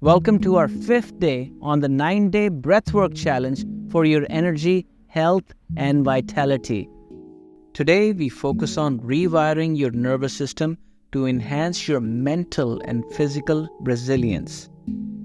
Welcome to our 5th day on the 9-day Breathwork Challenge for your energy, health, and vitality. Today, we focus on rewiring your nervous system to enhance your mental and physical resilience.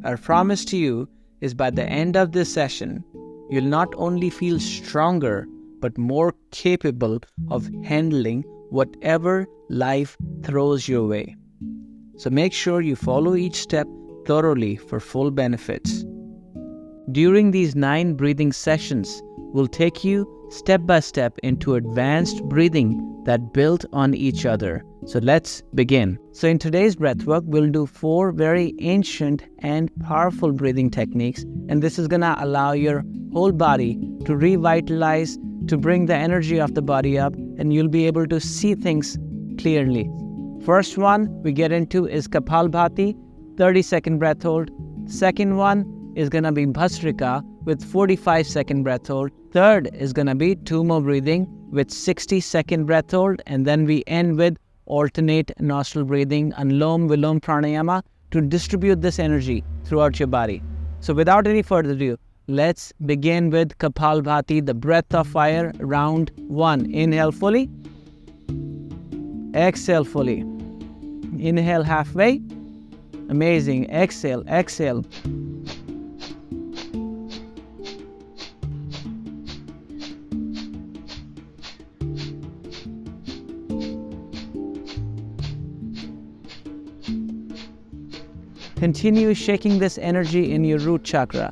Our promise to you is by the end of this session, you'll not only feel stronger, but more capable of handling whatever life throws your way. So make sure you follow each step thoroughly for full benefits. During these 9 breathing sessions, we'll take you step by step into advanced breathing that build on each other. So let's begin. So in today's breathwork, we'll do 4 very ancient and powerful breathing techniques, and this is gonna allow your whole body to revitalize, to bring the energy of the body up, and you'll be able to see things clearly. First one we get into is Kapalbhati, 30-second breath hold. Second one is going to be Bhastrika with 45-second breath hold. Third is going to be Tummo breathing with 60-second breath hold. And then we end with alternate nostril breathing, Anulom, Vilom, Pranayama, to distribute this energy throughout your body. So without any further ado, let's begin with Kapalbhati, the breath of fire, round 1. Inhale fully. Exhale fully. Inhale halfway. Amazing. Exhale, exhale. Continue shaking this energy in your root chakra.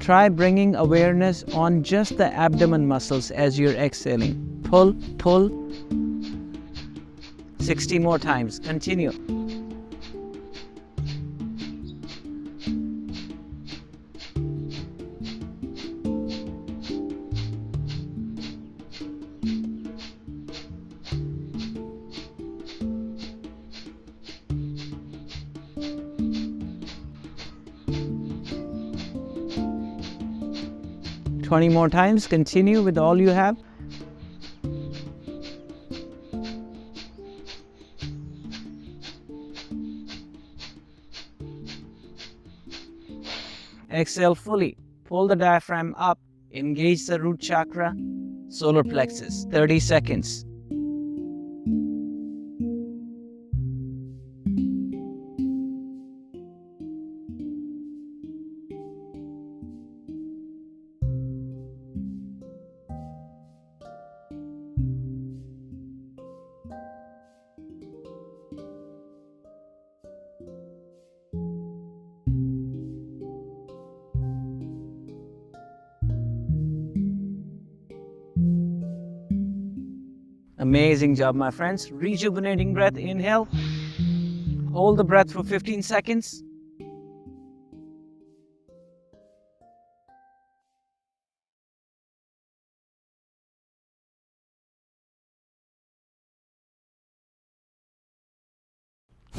Try bringing awareness on just the abdomen muscles as you're exhaling. Pull, pull. 60 more times. Continue. Twenty more times. Continue with all you have. Exhale fully. Pull the diaphragm up. Engage the root chakra, solar plexus. 30 seconds. Amazing job, my friends. Rejuvenating breath. Inhale. Hold the breath for 15 seconds.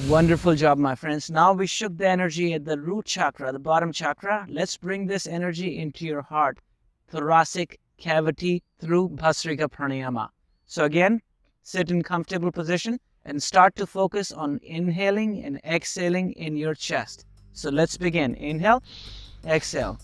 Wonderful job, my friends. Now we shook the energy at the root chakra, the bottom chakra. Let's bring this energy into your heart, thoracic cavity through Bhastrika Pranayama. So again, sit in comfortable position and start to focus on inhaling and exhaling in your chest. So let's begin. Inhale, exhale.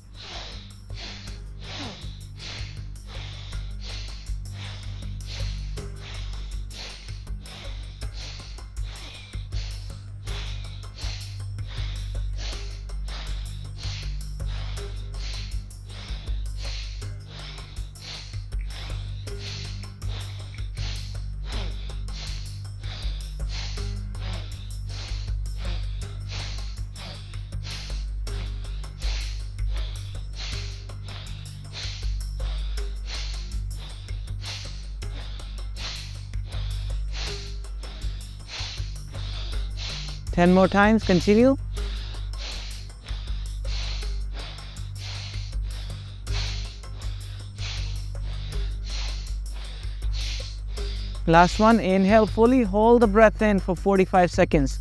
Ten more times. Continue. Last one. Inhale fully. Hold the breath in for 45 seconds.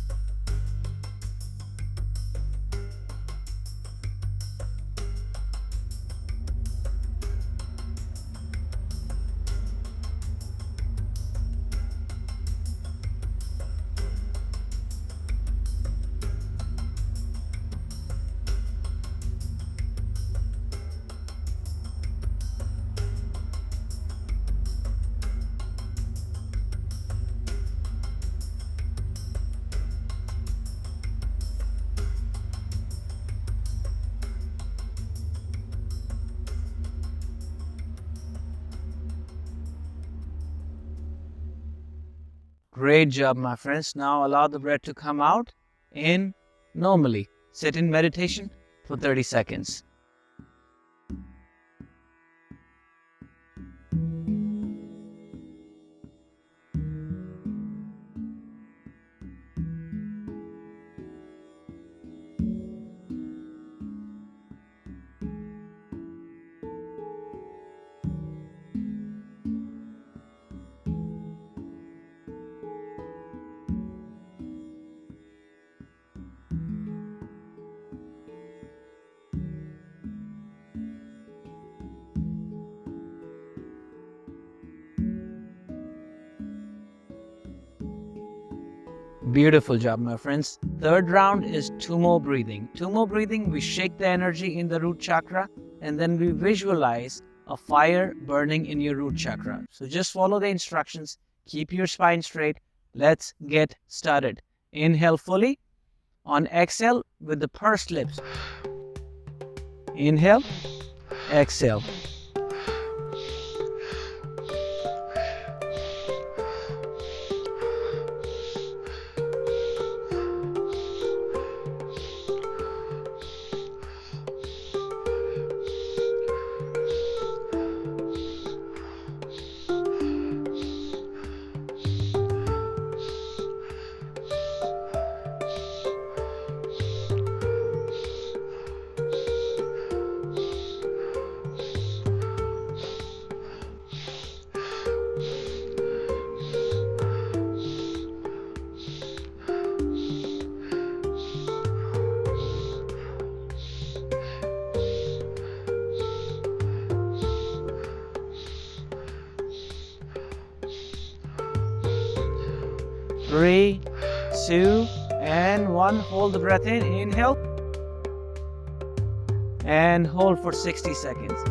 Great job, my friends. Now allow the breath to come out in normally. Sit in meditation for 30 seconds. Beautiful job, my friends. Third round is Tummo breathing. Tummo breathing, we shake the energy in the root chakra and then we visualize a fire burning in your root chakra. So just follow the instructions. Keep your spine straight. Let's get started. Inhale fully. On exhale with the pursed lips. Inhale, exhale. Three, 2, and 1. Hold the breath in. Inhale. And hold for 60 seconds.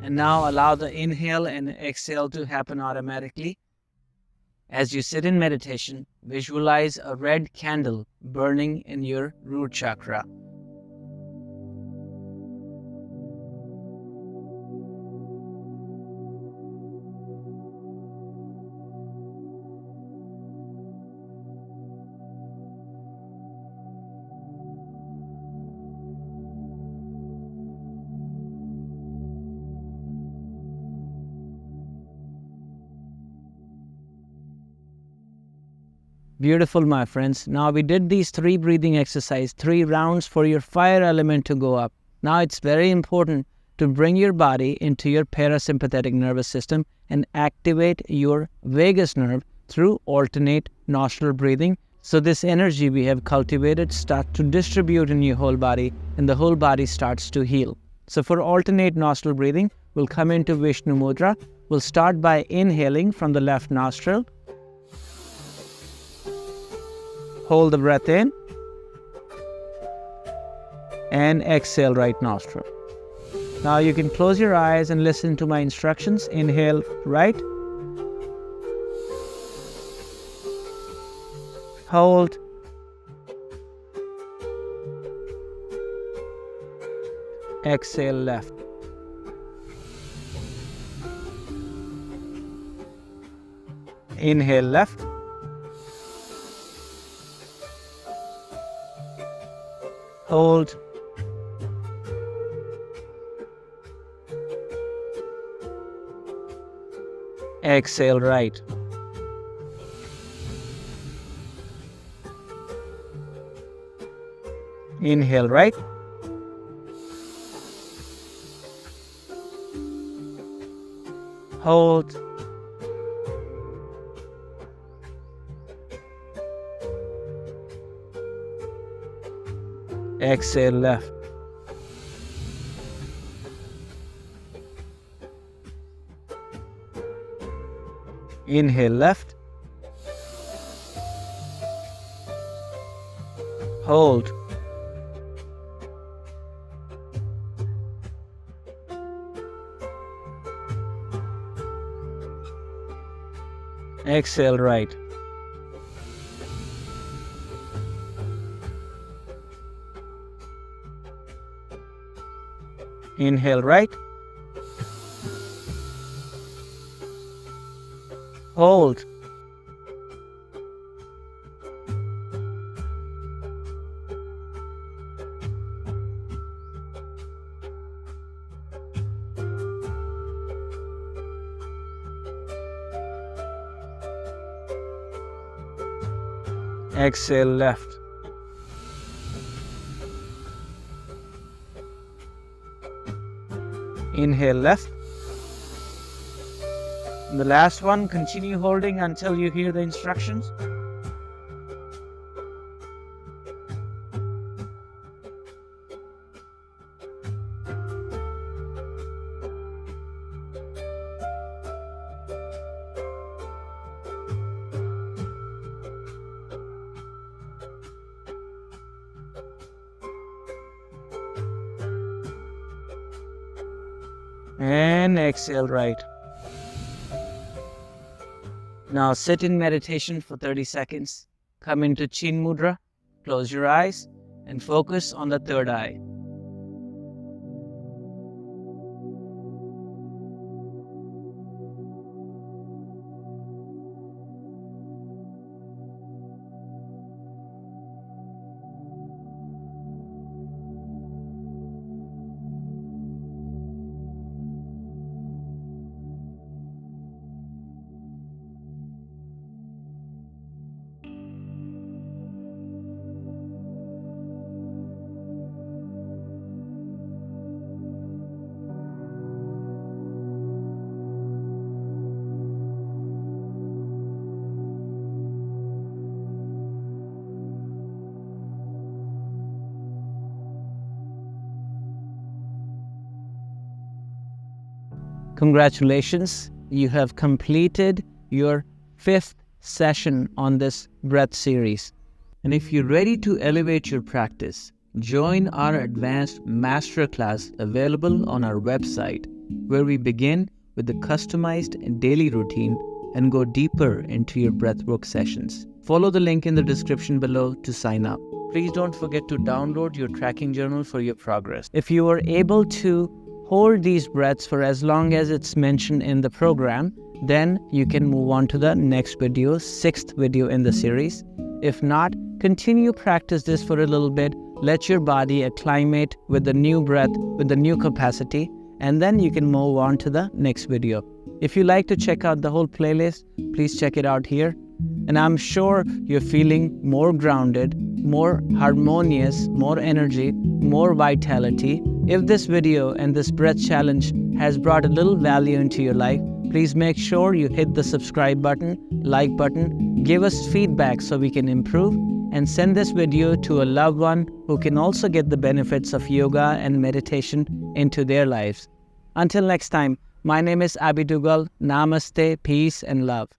And now allow the inhale and exhale to happen automatically. As you sit in meditation, visualize a red candle burning in your root chakra. Beautiful, my friends. Now we did these 3 breathing exercises, 3 rounds for your fire element to go up. Now it's very important to bring your body into your parasympathetic nervous system and activate your vagus nerve through alternate nostril breathing. So this energy we have cultivated starts to distribute in your whole body and the whole body starts to heal. So for alternate nostril breathing, we'll come into Vishnu Mudra. We'll start by inhaling from the left nostril. Hold the breath in and exhale right nostril. Now you can close your eyes and listen to my instructions. Inhale right. Hold. Exhale left. Inhale left. Hold. Exhale right. Inhale right. hold, exhale left, inhale left, hold, exhale right, inhale right, hold, exhale left, inhale left. And the last one, continue holding until you hear the instructions. And exhale right. Now sit in meditation for 30 seconds. Come into Chin Mudra, close your eyes, and focus on the third eye. Congratulations, you have completed your 5th session on this breath series. And if you're ready to elevate your practice, join our advanced masterclass available on our website, where we begin with the customized daily routine and go deeper into your breathwork sessions. Follow the link in the description below to sign up. Please don't forget to download your tracking journal for your progress. If you are able to hold these breaths for as long as it's mentioned in the program, then you can move on to the next video, 6th video in the series. If not, continue practice this for a little bit. Let your body acclimate with the new breath, with the new capacity, and then you can move on to the next video. If you like to check out the whole playlist, please check it out here. And I'm sure you're feeling more grounded, more harmonious, more energy, more vitality. If this video and this breath challenge has brought a little value into your life, please make sure you hit the subscribe button, like button, give us feedback so we can improve, and send this video to a loved one who can also get the benefits of yoga and meditation into their lives. Until next time, my name is Abhi Dugal. Namaste, peace and love.